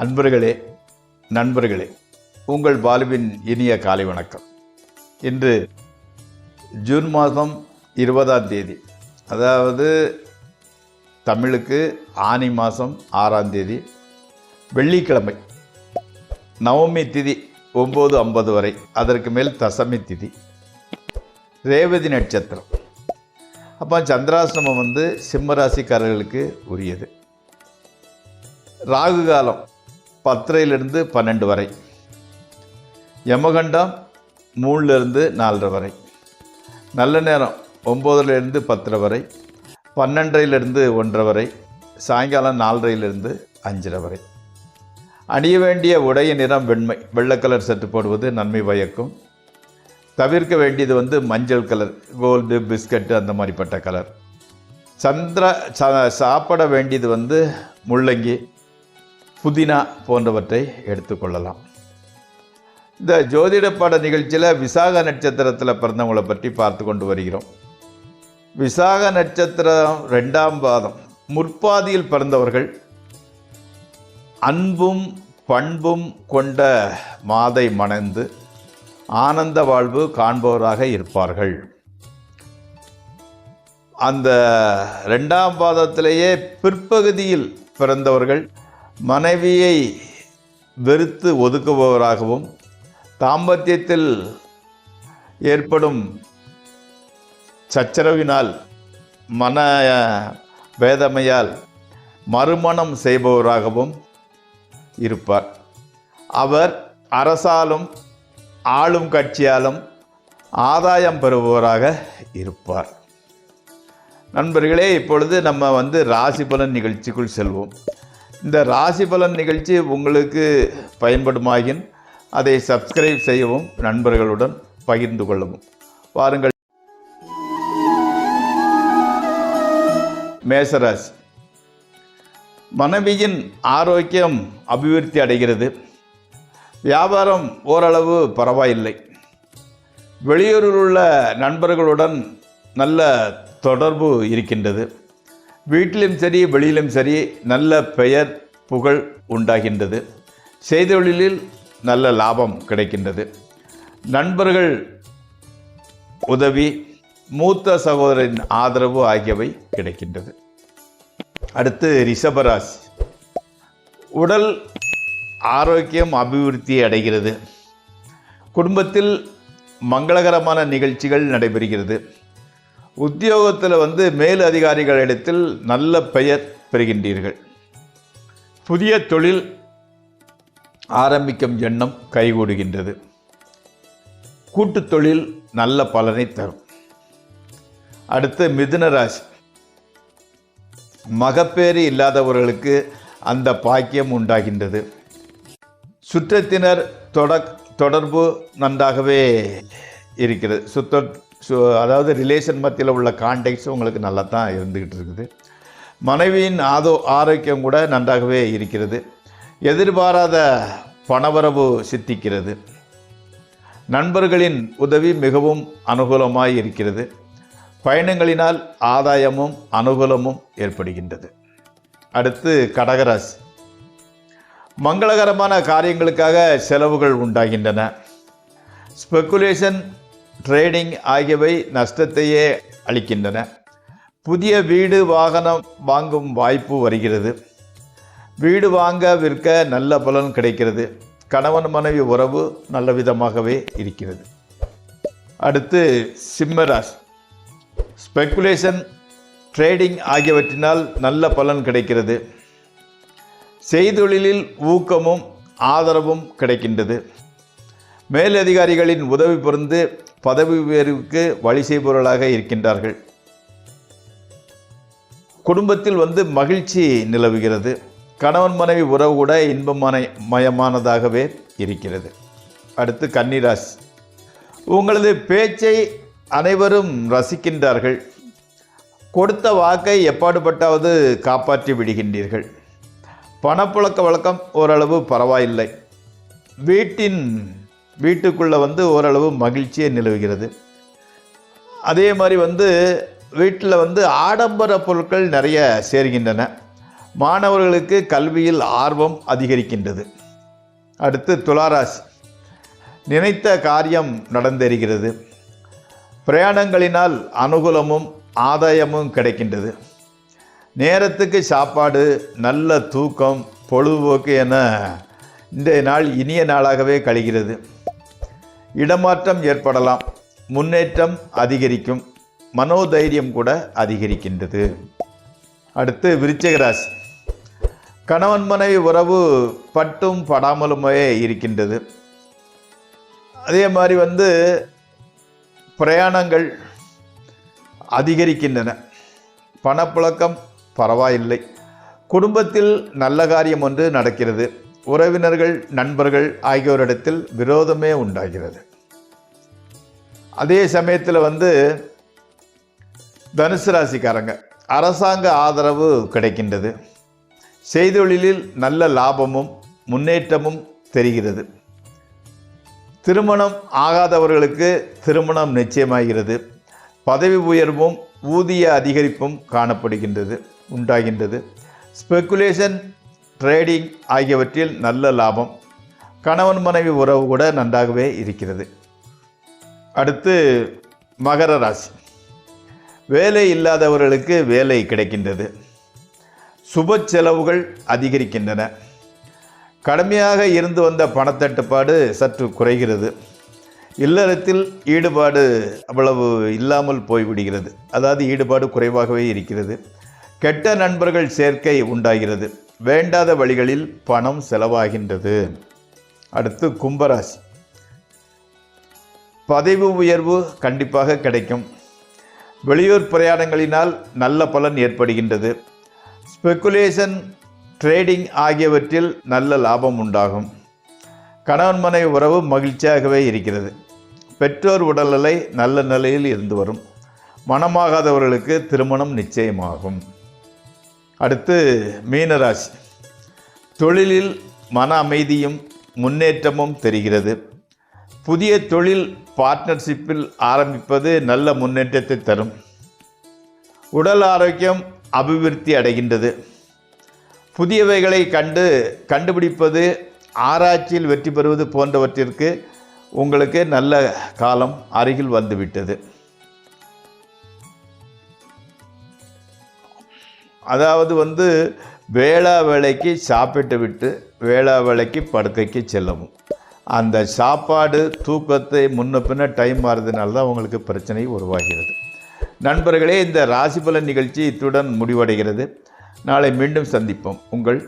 அன்பர்களே, நண்பர்களே, உங்கள் பாலுவின் இனிய காலை வணக்கம். இன்று ஜூன் மாதம் 20ஆம் தேதி, அதாவது தமிழுக்கு ஆனி மாதம் 6ஆம் தேதி, வெள்ளிக்கிழமை. நவமி திதி 9:50 வரை, அதற்கு மேல் தசமி திதி, ரேவதி நட்சத்திரம். அப்போ சந்திராசிரமம் சிம்மராசிக்காரர்களுக்கு உரியது. ராகு காலம் 10:30 12 வரை, யமகண்டம் 3 4 வரை, நல்ல நேரம் 9 10 வரை, 12 1 வரை, சாயங்காலம் 4 5 வரை. அணிய வேண்டிய உடைய நிறம் வெண்மை, வெள்ளை கலர் சட்டு போடுவது நன்மை பயக்கும். தவிர்க்க வேண்டியது மஞ்சள் கலர், கோல்டு, பிஸ்கட்டு அந்த மாதிரிப்பட்ட கலர். சாப்பிட வேண்டியது முள்ளங்கி, புதினா போன்றவற்றை எடுத்துக்கொள்ளலாம். இந்த ஜோதிட பாட நிகழ்ச்சியில் விசாக நட்சத்திரத்தில் பிறந்தவங்களை பற்றி பார்த்து கொண்டு வருகிறோம். விசாக நட்சத்திரம் 2ஆம் பாதம் முற்பாதியில் பிறந்தவர்கள் அன்பும் பண்பும் கொண்ட மாதை மணந்து ஆனந்த வாழ்வு காண்பவராக இருப்பார்கள். அந்த 2ஆம் பாதத்திலேயே பிற்பகுதியில் பிறந்தவர்கள் மனைவியை வெறுத்து ஒதுக்குபவராகவும், தாம்பத்தியத்தில் ஏற்படும் சச்சரவினால், மன வேதமையால் மறுமணம் செய்பவராகவும் இருப்பார். அவர் அரசாலும் ஆளும் கட்சியாலும் ஆதாயம் பெறுபவராக இருப்பார். நண்பர்களே, இப்பொழுது நம்ம ராசி பலன் நிகழ்ச்சிக்குள் செல்வோம். இந்த ராசி பலன் நிகழ்ச்சி உங்களுக்கு பயன்படுமாயின் அதை சப்ஸ்கிரைப் செய்யவும், நண்பர்களுடன் பகிர்ந்து கொள்ளவும். வாருங்கள். மேசராசி. மனைவியின் ஆரோக்கியம் அபிவிருத்தி அடைகிறது. வியாபாரம் ஓரளவு பரவாயில்லை. வெளியூரில் உள்ள நண்பர்களுடன் நல்ல தொடர்பு இருக்கின்றது. வீட்டிலும் சரி வெளியிலும் சரி நல்ல பெயர் புகழ் உண்டாகின்றது. செய்தொழிலில் நல்ல லாபம் கிடைக்கின்றது. நண்பர்கள் உதவி, மூத்த சகோதரின் ஆதரவு ஆகியவை கிடைக்கின்றது. அடுத்து ரிஷபராசி. உடல் ஆரோக்கியம் அபிவிருத்தி அடைகிறது. குடும்பத்தில் மங்களகரமான நிகழ்ச்சிகள் நடைபெறுகிறது. உத்தியோகத்தில் மேல் அதிகாரிகளிடத்தில் நல்ல பெயர் பெறுகின்றீர்கள். புதிய தொழில் ஆரம்பிக்கும் எண்ணம் கைகூடுகின்றது. கூட்டுத் தொழில் நல்ல பலனை தரும். அடுத்து மிதுன ராசி. மகப்பேறு இல்லாதவர்களுக்கு அந்த பாக்கியம் உண்டாகின்றது. சுற்றத்தினர் தொடர்பு நன்றாகவே இருக்கிறது. அதாவது ரிலேஷன் மத்தியில் உள்ள கான்டெக்ட்ஸ் உங்களுக்கு நல்லா தான் இருந்துக்கிட்டு இருக்குது. மனைவியின் ஆரோக்கியம் கூட நன்றாகவே இருக்கிறது. எதிர்பாராத பணவரவு சித்திக்கிறது. நண்பர்களின் உதவி மிகவும் அனுகூலமாய் இருக்கிறது. பயணங்களினால் ஆதாயமும் அனுகூலமும் ஏற்படுகின்றது. அடுத்து கடகராசி. மங்களகரமான காரியங்களுக்காக செலவுகள் உண்டாகின்றன. ஸ்பெக்குலேஷன், ட்ரேடிங் ஆகியவை நஷ்டத்தையே அளிக்கின்றன. புதிய வீடு வாகனம் வாங்கும் வாய்ப்பு வருகிறது. வீடு வாங்க விற்க நல்ல பலன் கிடைக்கிறது. கணவன் மனைவி உறவு நல்ல விதமாகவே இருக்கிறது. அடுத்து சிம்மராசி. ஸ்பெக்குலேஷன், ட்ரேடிங் ஆகியவற்றினால் நல்ல பலன் கிடைக்கிறது. செய்தொழிலில் ஊக்கமும் ஆதரவும் கிடைக்கின்றது. மேலதிகாரிகளின் உதவி பொருந்து பதவி உயர்வுக்கு வழி செய்பவர்களாக இருக்கின்றார்கள். குடும்பத்தில் மகிழ்ச்சி நிலவுகிறது. கணவன் மனைவி உறவு கூட இன்பமயமானதாகவே இருக்கிறது. அடுத்து கன்னிராசி. உங்களது பேச்சை அனைவரும் ரசிக்கின்றார்கள். கொடுத்த வாக்கை எப்பாடுபட்டாவது காப்பாற்றி விடுகின்றீர்கள். பணப்புழக்க வழக்கம் ஓரளவு பரவாயில்லை. வீட்டுக்குள்ளே ஓரளவு மகிழ்ச்சியை நிலவுகிறது. அதே மாதிரி வீட்டில் ஆடம்பர பொருட்கள் நிறைய சேர்கின்றன. மாணவர்களுக்கு கல்வியில் ஆர்வம் அதிகரிக்கின்றது. அடுத்து துளாராசி. நினைத்த காரியம் நடந்தேறுகிறது. பிரயாணங்களினால் அனுகூலமும் ஆதாயமும் கிடைக்கின்றது. நேரத்துக்கு சாப்பாடு, நல்ல தூக்கம், பொழுதுபோக்கு என இன்றைய நாள் இனிய நாளாகவே கழிகிறது. இடமாற்றம் ஏற்படலாம். முன்னேற்றம் அதிகரிக்கும். மனோதைரியம் கூட அதிகரிக்கின்றது. அடுத்து விருச்சிக ராசி. கணவன் மனைவி உறவு பட்டும் படாமலுமே இருக்கின்றது. அதே மாதிரி பிரயாணங்கள் அதிகரிக்கின்றன. பணப்புழக்கம் பரவாயில்லை. குடும்பத்தில் நல்ல காரியம் ஒன்று நடக்கிறது. உறவினர்கள், நண்பர்கள் ஆகியோரிடத்தில் விரோதமே உண்டாகிறது. அதே சமயத்தில் தனுசு ராசிக்காரங்க அரசாங்க ஆதரவு கிடைக்கின்றது. செய்தொழிலில் நல்ல லாபமும் முன்னேற்றமும் தெரிகிறது. திருமணம் ஆகாதவர்களுக்கு திருமணம் நிச்சயமாகிறது. பதவி உயர்வும் ஊதிய அதிகரிப்பும் உண்டாகின்றது. ஸ்பெக்குலேஷன், ட்ரேடிங் ஆகியவற்றில் நல்ல லாபம். கணவன் மனைவி உறவு கூட நன்றாகவே இருக்கிறது. அடுத்து மகர ராசி. வேலை இல்லாதவர்களுக்கு வேலை கிடைக்கின்றது. சுப செலவுகள் அதிகரிக்கின்றன. கடுமையாக இருந்து வந்த பணத்தட்டுப்பாடு சற்று குறைகிறது. இல்லறத்தில் ஈடுபாடு அவ்வளவு இல்லாமல் போய்விடுகிறது. அதாவது ஈடுபாடு குறைவாகவே இருக்கிறது. கெட்ட நண்பர்கள் சேர்க்கை உண்டாகிறது. வேண்டாத வழிகளில் பணம் செலவாகின்றது. அடுத்து கும்பராசி. பதவி உயர்வு கண்டிப்பாக கிடைக்கும். வெளியூர் பிரயாணங்களினால் நல்ல பலன் ஏற்படுகின்றது. ஸ்பெக்குலேஷன், ட்ரேடிங் ஆகியவற்றில் நல்ல லாபம் உண்டாகும். கணவன் மனைவி உறவு மகிழ்ச்சியாகவே இருக்கிறது. பெற்றோர் உடல்நிலை நல்ல நிலையில் இருந்து வரும். மனமாகாதவர்களுக்கு திருமணம் நிச்சயமாகும். அடுத்து மீனராசி. தொழிலில் மன அமைதியும் முன்னேற்றமும் தெரிகிறது. புதிய தொழில் பார்ட்னர்ஷிப்பில் ஆரம்பிப்பது நல்ல முன்னேற்றத்தை தரும். உடல் ஆரோக்கியம் அபிவிருத்தி அடைகின்றது. புதியவைகளை கண்டுபிடிப்பது, ஆராய்ச்சியில் வெற்றி பெறுவது போன்றவற்றிற்கு உங்களுக்கு நல்ல காலம் அருகில் வந்துவிட்டது. அதாவது வேளா வேலைக்கு சாப்பிட்டு விட்டு வேளா வேலைக்கு படுக்கைக்கு செல்லவும். அந்த சாப்பாடு, தூக்கத்தை முன்ன பின்ன டைம் மாறுறதுனால தான் உங்களுக்கு பிரச்சனை உருவாகிறது. நண்பர்களே, இந்த ராசிபலன் நிகழ்ச்சி இத்துடன் முடிவடைகிறது. நாளை மீண்டும் சந்திப்போம். உங்கள்